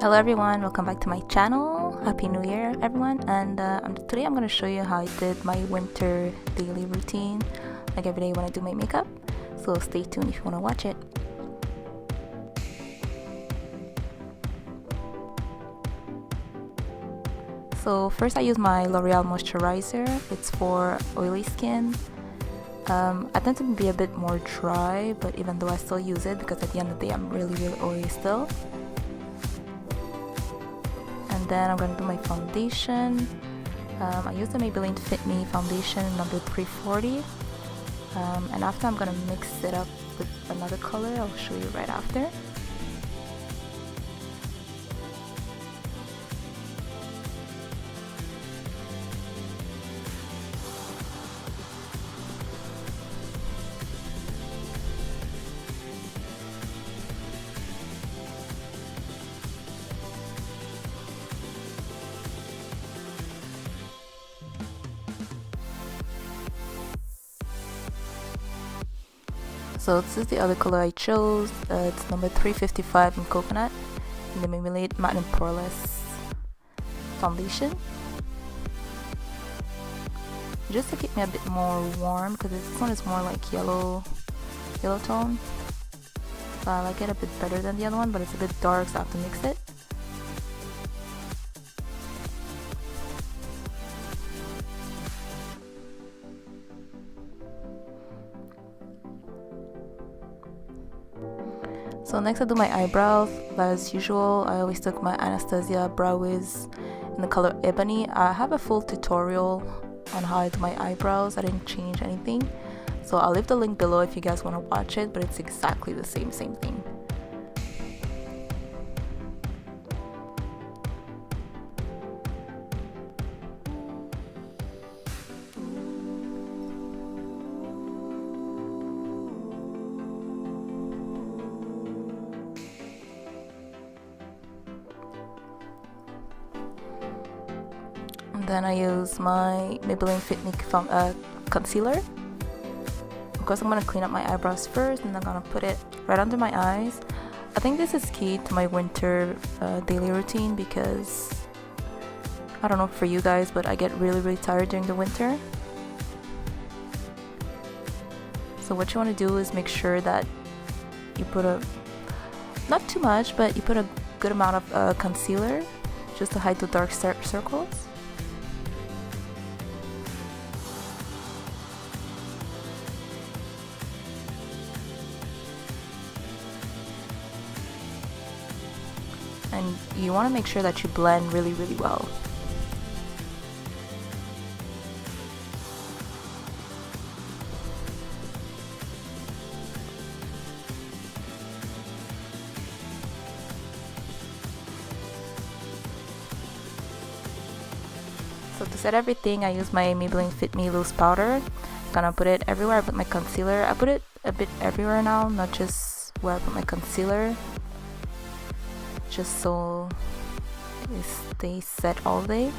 Hello everyone, welcome back to my channel. Happy New Year everyone, and today I'm going to show you how I did my winter daily routine like every day when I do my makeup, so stay tuned if you want to watch it. So first I use my L'Oreal moisturizer. It's for oily skin. I tend to be a bit more dry, but even though I still use it because at the end of the day I'm really oily still. And then I'm going to do my foundation. I use the Maybelline Fit Me foundation number 340. And after I'm going to mix it up with another color. I'll show you right after. So this is the other color I chose. It's number 355 in Coconut in the Maybelline Matte and Poreless foundation. Just to keep me a bit more warm because this one is more like yellow tone. So I like it a bit better than the other one, but it's a bit dark, so I have to mix it. So next I do my eyebrows. As usual, I always took my Anastasia Brow Wiz in the color Ebony. I have a full tutorial on how I do my eyebrows. I didn't change anything. So I'll leave the link below if you guys want to watch it, but it's exactly the same thing. Then I use my Maybelline Fit Me concealer. Of course, I'm going to clean up my eyebrows first, and I'm going to put it right under my eyes. I think this is key to my winter daily routine because, I don't know for you guys, but I get really tired during the winter. So what you want to do is make sure that you put not too much, but you put a good amount of concealer just to hide the dark circles. And you want to make sure that you blend really well. So to set everything, I use my Maybelline Fit Me loose powder. I'm gonna put it everywhere I put my concealer. I put it a bit everywhere now, not just where I put my concealer, just so it stays set all day.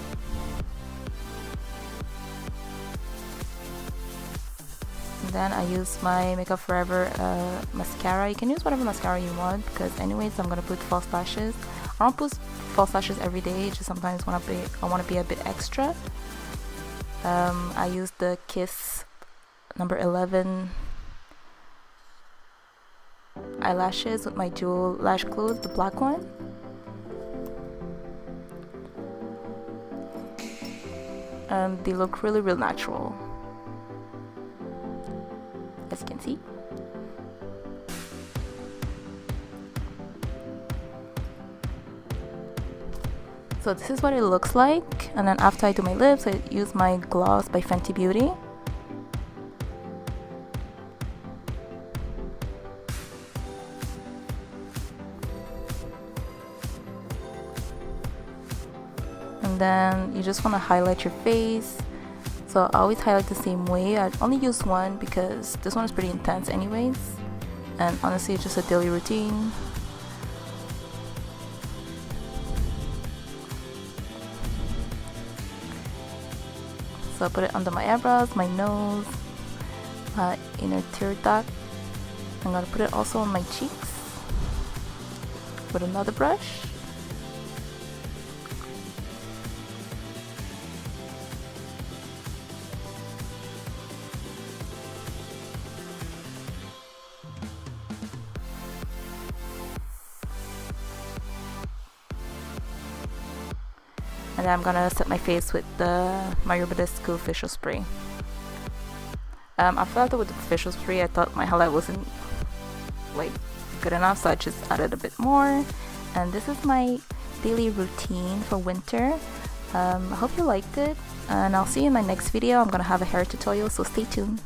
And then I use my Makeup Forever mascara. You can use whatever mascara you want because anyways I'm gonna put false lashes. I don't put false lashes every day, just sometimes I want to be a bit extra. I use the Kiss number 11 eyelashes with my Jewel Lash Glue, the black one. And they look really natural, as you can see. So this is what it looks like, and then after I do my lips, I use my gloss by Fenty Beauty. And then you just want to highlight your face. So I always highlight the same way. I only use one because this one is pretty intense anyways, and honestly it's just a daily routine. So I put it under my eyebrows, my nose, inner tear duct. I'm gonna put it also on my cheeks with another brush. then I'm gonna set my face with the Mario Badescu facial spray. After with the facial spray, I thought my highlight wasn't like good enough, so I just added a bit more. And this is my daily routine for winter. I hope you liked it, and I'll see you in my next video. I'm gonna have a hair tutorial, so stay tuned.